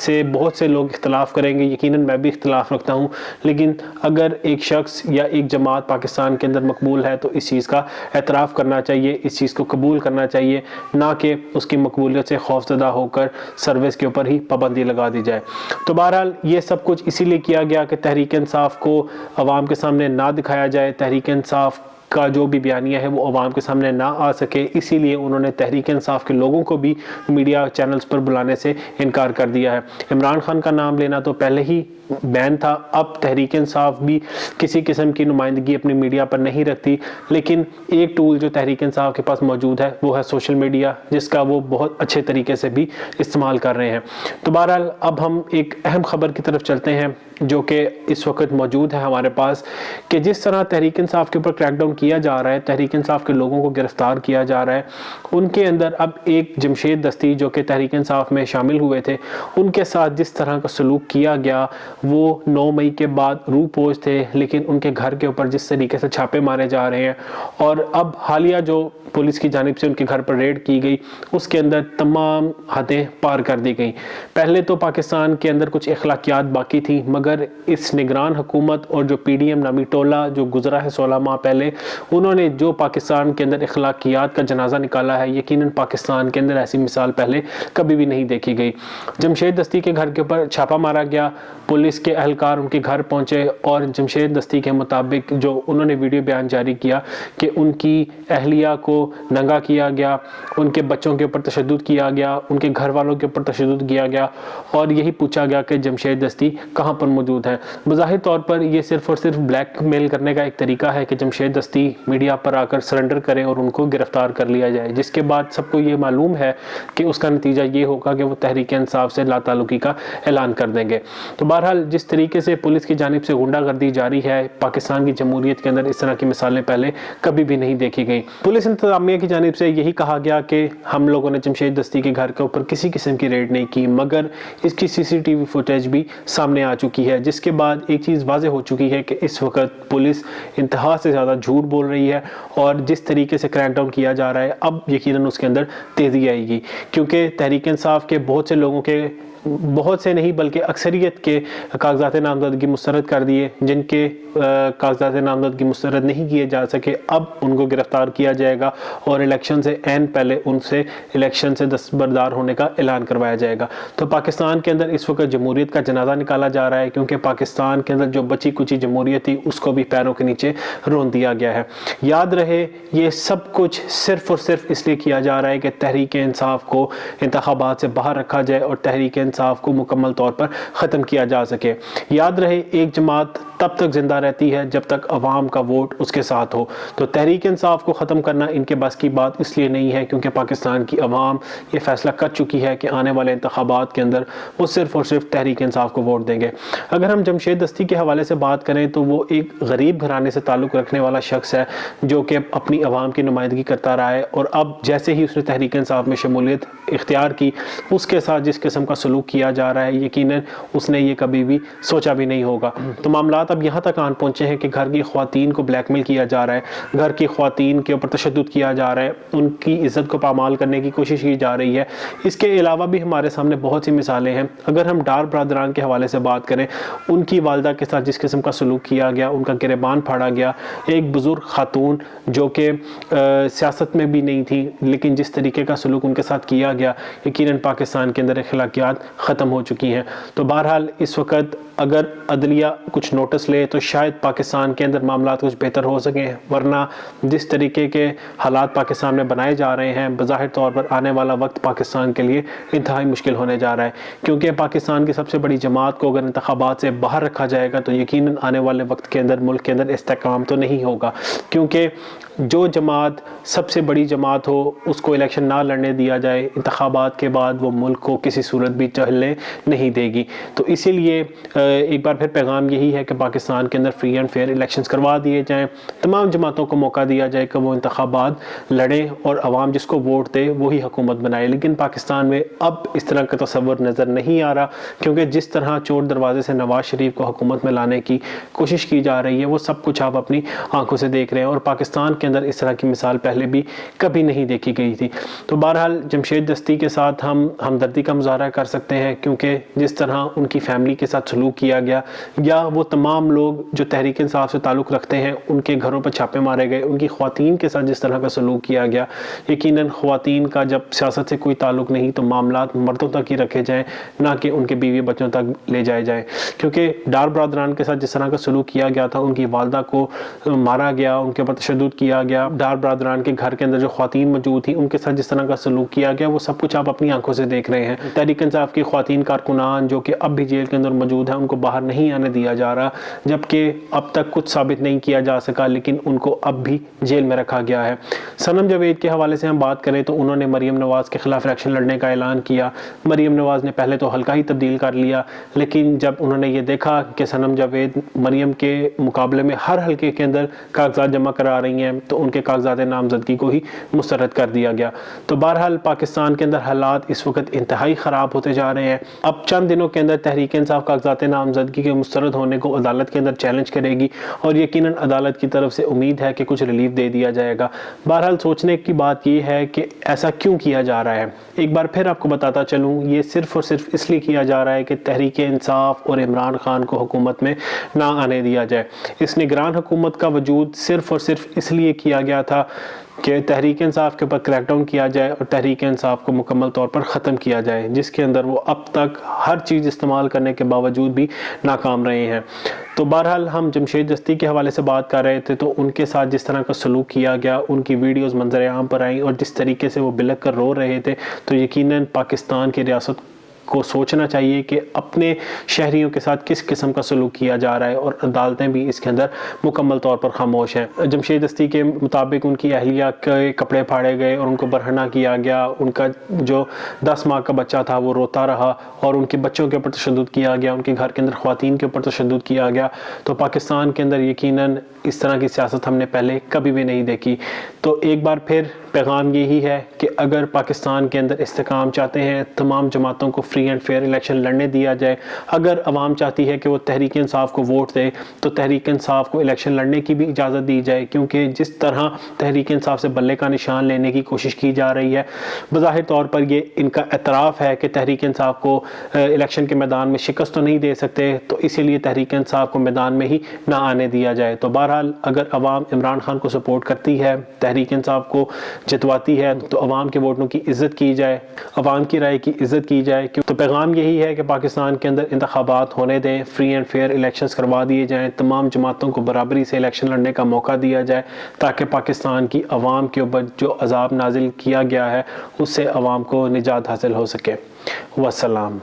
سے بہت سے لوگ اختلاف کریں گے، یقیناً میں بھی اختلاف رکھتا ہوں، لیکن اگر ایک شخص یا ایک جماعت پاکستان کے اندر مقبول ہے تو اس چیز کا اعتراف کرنا چاہیے، اس چیز کو قبول کرنا چاہیے، نہ کہ اس کی مقبولیت سے خوفزدہ ہو کر سروس کے اوپر ہی پابندی لگا دی جائے۔ تو بہرحال یہ سب کچھ اسی لیے کیا گیا کہ تحریک انصاف کو عوام کے سامنے نہ دکھایا جائے، تحریک انصاف کا جو بھی بیانیہ ہے وہ عوام کے سامنے نہ آ سکے، اسی لیے انہوں نے تحریک انصاف کے لوگوں کو بھی میڈیا چینلز پر بلانے سے انکار کر دیا ہے۔ عمران خان کا نام لینا تو پہلے ہی بین تھا، اب تحریک انصاف بھی کسی قسم کی نمائندگی اپنی میڈیا پر نہیں رکھتی، لیکن ایک ٹول جو تحریک انصاف کے پاس موجود ہے وہ ہے سوشل میڈیا، جس کا وہ بہت اچھے طریقے سے بھی استعمال کر رہے ہیں۔ تو بہرحال اب ہم ایک اہم خبر کی طرف چلتے ہیں جو کہ اس وقت موجود ہے ہمارے پاس، کہ جس طرح تحریک انصاف کے اوپر کریک ڈاؤن کیا جا رہا ہے، تحریک انصاف کے لوگوں کو گرفتار کیا جا رہا ہے، ان کے اندر اب ایک جمشید دستی جو کہ تحریک انصاف میں شامل ہوئے تھے، ان کے ساتھ جس طرح کا سلوک کیا گیا، وہ 9 مئی کے بعد روح پوش تھے، لیکن ان کے گھر کے اوپر جس طریقے سے چھاپے مارے جا رہے ہیں، اور اب حالیہ جو پولیس کی جانب سے ان کے گھر پر ریڈ کی گئی اس کے اندر تمام حدیں پار کر دی گئیں۔ پہلے تو پاکستان کے اندر کچھ اخلاقیات باقی تھیں، مگر اس نگران حکومت اور جو پی ڈی ایم نامی ٹولہ جو گزرا ہے 16 ماہ پہلے، انہوں نے جو پاکستان کے اندر اخلاقیات کا جنازہ نکالا ہے، یقیناً پاکستان کے اندر ایسی مثال پہلے کبھی بھی نہیں دیکھی گئی۔ جمشید دستی کے گھر کے اوپر چھاپا مارا گیا، پولیس کے اہلکار ان کے گھر پہنچے اور جمشید دستی کے مطابق جو انہوں نے ویڈیو بیان جاری کیا کہ ان کی اہلیہ کو ننگا کیا گیا، ان کے بچوں کے اوپر تشدد کیا گیا، ان کے گھر والوں کے اوپر تشدد کیا گیا، اور یہی پوچھا گیا کہ جمشید دستی کہاں پر موجود ہے۔ بظاہر طور پر یہ صرف اور صرف بلیک میل کرنے کا ایک طریقہ ہے کہ جمشید دستی میڈیا پر آ کر سرنڈر کریں اور ان کو گرفتار کر لیا جائے، جس کے بعد سب کو یہ معلوم ہے کہ اس کا نتیجہ یہ ہوگا کہ وہ تحریک انصاف سے لا تعلقی کا اعلان کر دیں گے۔ تو بہرحال جس طریقے سے پولیس کی جانب سے غنڈہ گردی جاری ہے پاکستان کی جمہوریت کے اندر، اس طرح کی مثالیں پہلے کبھی بھی نہیں دیکھی گئی۔ پولیس انتظامیہ کی جانب سے یہی کہا گیا کہ ہم لوگوں نے جمشید دستی کے گھر کے اوپر کسی قسم کی ریڈ نہیں کی، مگر اس کی سی سی ٹی وی فوٹیج بھی سامنے آ چکی ہے، جس کے بعد ایک چیز واضح ہو چکی ہے کہ اس وقت پولیس انتہا سے زیادہ جھوٹ بول رہی ہے، اور جس طریقے سے کریک ڈاؤن کیا جا رہا ہے اب یقیناً اس کے اندر تیزی آئے گی، کیونکہ تحریک انصاف کے بہت سے لوگوں کے، بہت سے نہیں بلکہ اکثریت کے کاغذات نامزدگی مسترد کر دیے، جن کے کاغذات نامزدگی مسترد نہیں کیے جا سکے اب ان کو گرفتار کیا جائے گا، اور الیکشن سے عین پہلے ان سے الیکشن سے دستبردار ہونے کا اعلان کروایا جائے گا۔ تو پاکستان کے اندر اس وقت جمہوریت کا جنازہ نکالا جا رہا ہے، کیونکہ پاکستان کے اندر جو بچی کچی جمہوریت تھی اس کو بھی پیروں کے نیچے رون دیا گیا ہے۔ یاد رہے یہ سب کچھ صرف اور صرف اس لیے کیا جا رہا ہے کہ تحریک انصاف کو انتخابات سے باہر رکھا جائے اور تحریک انصاف کو مکمل طور پر ختم کیا جا سکے۔ یاد رہے ایک جماعت تب تک زندہ رہتی ہے جب تک عوام کا ووٹ اس کے ساتھ ہو، تو تحریک انصاف کو ختم کرنا ان کے بس کی بات اس لیے نہیں ہے کیونکہ پاکستان کی عوام یہ فیصلہ کر چکی ہے کہ آنے والے انتخابات کے اندر وہ صرف اور صرف تحریک انصاف کو ووٹ دیں گے۔ اگر ہم جمشید دستی کے حوالے سے بات کریں تو وہ ایک غریب گھرانے سے تعلق رکھنے والا شخص ہے جو کہ اپنی عوام کی نمائندگی کرتا رہا ہے، اور اب جیسے ہی اس نے تحریک انصاف میں شمولیت اختیار کی، اس کے ساتھ جس قسم کا سلوک کیا جا رہا ہے یقیناً اس نے یہ کبھی بھی سوچا بھی نہیں ہوگا۔ تو معاملات اب یہاں تک آن پہنچے ہیں کہ گھر کی خواتین کو بلیک میل کیا جا رہا ہے، گھر کی خواتین کے اوپر تشدد کیا جا رہا ہے، ان کی عزت کو پامال کرنے کی کوشش کی جا رہی ہے۔ اس کے علاوہ بھی ہمارے سامنے بہت سی مثالیں ہیں۔ اگر ہم ڈار برادران کے حوالے سے بات کریں، ان کی والدہ کے ساتھ جس قسم کا سلوک کیا گیا، ان کا گریبان پھاڑا گیا، ایک بزرگ خاتون جو کہ سیاست میں بھی نہیں تھی لیکن جس طریقے کا سلوک ان کے ساتھ کیا گیا، یقیناً پاکستان کے اندر اخلاقیات ختم ہو چکی ہیں۔ تو بہرحال اس وقت اگر عدلیہ کچھ نوٹس لے تو شاید پاکستان کے اندر معاملات کچھ بہتر ہو سکیں، ورنہ جس طریقے کے حالات پاکستان میں بنائے جا رہے ہیں بظاہر طور پر آنے والا وقت پاکستان کے لیے انتہائی مشکل ہونے جا رہا ہے، کیونکہ پاکستان کی سب سے بڑی جماعت کو اگر انتخابات سے باہر رکھا جائے گا تو یقیناً آنے والے وقت کے اندر ملک کے اندر استحکام تو نہیں ہوگا، کیونکہ جو جماعت سب سے بڑی جماعت ہو اس کو الیکشن نہ لڑنے دیا جائے، انتخابات کے بعد وہ ملک کو کسی صورت بھی چلنے نہیں دے گی۔ تو اسی لیے ایک بار پھر پیغام یہی ہے کہ پاکستان کے اندر فری اینڈ فیئر الیکشنز کروا دیے جائیں، تمام جماعتوں کو موقع دیا جائے کہ وہ انتخابات لڑیں اور عوام جس کو ووٹ دے وہی حکومت بنائے۔ لیکن پاکستان میں اب اس طرح کا تصور نظر نہیں آ رہا، کیونکہ جس طرح چور دروازے سے نواز شریف کو حکومت میں لانے کی کوشش کی جا رہی ہے وہ سب کچھ آپ اپنی آنکھوں سے دیکھ رہے ہیں، اور پاکستان کے اندر اس طرح کی مثال پہلے بھی کبھی نہیں دیکھی گئی تھی۔ تو بہرحال جمشید دستی کے ساتھ ہم ہمدردی کا مظاہرہ کر سکتے ہیں، کیونکہ جس طرح ان کی فیملی کے ساتھ سلوک کیا گیا، یا وہ تمام لوگ جو تحریک انصاف سے تعلق رکھتے ہیں ان کے گھروں پر چھاپے مارے گئے، ان کی خواتین کے ساتھ جس طرح کا سلوک کیا گیا، یقیناً خواتین کا جب سیاست سے کوئی تعلق نہیں تو معاملات مردوں تک ہی رکھے جائیں، نہ کہ ان کے بیوی بچوں تک لے جائے جائیں، کیونکہ ڈار برادران کے ساتھ جس طرح کا سلوک کیا گیا تھا، ان کی والدہ کو مارا گیا، ان کے اوپر تشدد کیا گیا، ڈار برادران کے گھر کے اندر جو خواتین موجود تھیں ان کے ساتھ جس طرح کا سلوک کیا گیا، وہ سب کچھ آپ اپنی آنکھوں سے دیکھ رہے ہیں۔ تحریک انصاف کی خواتین کارکنان جو کہ اب بھی جیل کے اندر موجود ہیں ان کو باہر نہیں آنے دیا جا رہا، جبکہ اب تک کچھ ثابت نہیں کیا جا سکا، لیکن ان کو اب بھی جیل میں رکھا گیا ہے۔ صنم جاوید کے حوالے سے ہم بات کریں تو انہوں نے مریم نواز کے خلاف الیکشن لڑنے کا اعلان کیا۔ مریم نواز نے پہلے تو حلقہ ہی تبدیل کر لیا، لیکن جب انہوں نے یہ دیکھا کہ صنم جاوید مریم کے مقابلے میں ہر حلقے کے اندر کاغذات جمع کرا رہی ہیں تو ان کے کاغذات نامزدگی کو ہی مسترد کر دیا گیا۔ تو بہرحال پاکستان کے اندر حالات اس وقت انتہائی خراب ہوتے جا رہے ہیں۔ اب چند دنوں کے اندر تحریک انصاف کاغذات نامزدگی کے مسترد ہونے کو عدالت کے اندر چیلنج کرے گی، اور یقیناً عدالت کی طرف سے امید ہے کہ کچھ ریلیف دے دیا جائے گا۔ بہرحال سوچنے کی بات یہ ہے کہ ایسا کیوں کیا جا رہا ہے۔ ایک بار پھر آپ کو بتاتا چلوں، یہ صرف اور صرف اس لیے کیا جا رہا ہے کہ تحریک انصاف اور عمران خان کو حکومت میں نہ آنے دیا جائے۔ اس نگران حکومت کا وجود صرف اور صرف اس لیے کیا گیا تھا کہ تحریک انصاف کے اوپر کریک ڈاؤن کیا جائے اور تحریک انصاف کو مکمل طور پر ختم کیا جائے، جس کے اندر وہ اب تک ہر چیز استعمال کرنے کے باوجود بھی ناکام رہے ہیں۔ تو بہرحال ہم جمشید دستی کے حوالے سے بات کر رہے تھے، تو ان کے ساتھ جس طرح کا سلوک کیا گیا، ان کی ویڈیوز منظر عام پر آئیں اور جس طریقے سے وہ بلک کر رو رہے تھے، تو یقیناً پاکستان کی ریاست کو سوچنا چاہیے کہ اپنے شہریوں کے ساتھ کس قسم کا سلوک کیا جا رہا ہے، اور عدالتیں بھی اس کے اندر مکمل طور پر خاموش ہیں۔ جمشید دستی کے مطابق ان کی اہلیہ کے کپڑے پھاڑے گئے اور ان کو برہنہ کیا گیا، ان کا جو 10 ماہ کا بچہ تھا وہ روتا رہا، اور ان کے بچوں کے اوپر تشدد کیا گیا، ان کے گھر کے اندر خواتین کے اوپر تشدد کیا گیا۔ تو پاکستان کے اندر یقیناً اس طرح کی سیاست ہم نے پہلے کبھی بھی نہیں دیکھی۔ تو ایک بار پھر پیغام یہی ہے کہ اگر پاکستان کے اندر استحکام چاہتے ہیں، تمام جماعتوں کو فری اینڈ فیئر الیکشن لڑنے دیا جائے۔ اگر عوام چاہتی ہے کہ وہ تحریک انصاف کو ووٹ دے تو تحریک انصاف کو الیکشن لڑنے کی بھی اجازت دی جائے، کیونکہ جس طرح تحریک انصاف سے بلے کا نشان لینے کی کوشش کی جا رہی ہے، بظاہر طور پر یہ ان کا اعتراف ہے کہ تحریک انصاف کو الیکشن کے میدان میں شکست تو نہیں دے سکتے، تو اسی لیے تحریک انصاف کو میدان میں ہی نہ آنے دیا جائے۔ تو بہرحال اگر عوام عمران خان کو سپورٹ کرتی ہے، تحریک انصاف کو جتواتی ہے، تو عوام کے ووٹوں کی عزت کی جائے، عوام کی رائے کی عزت کی جائے۔ تو پیغام یہی ہے کہ پاکستان کے اندر انتخابات ہونے دیں، فری اینڈ فیئر الیکشنز کروا دیے جائیں، تمام جماعتوں کو برابری سے الیکشن لڑنے کا موقع دیا جائے، تاکہ پاکستان کی عوام کے اوپر جو عذاب نازل کیا گیا ہے اس سے عوام کو نجات حاصل ہو سکے۔ والسلام۔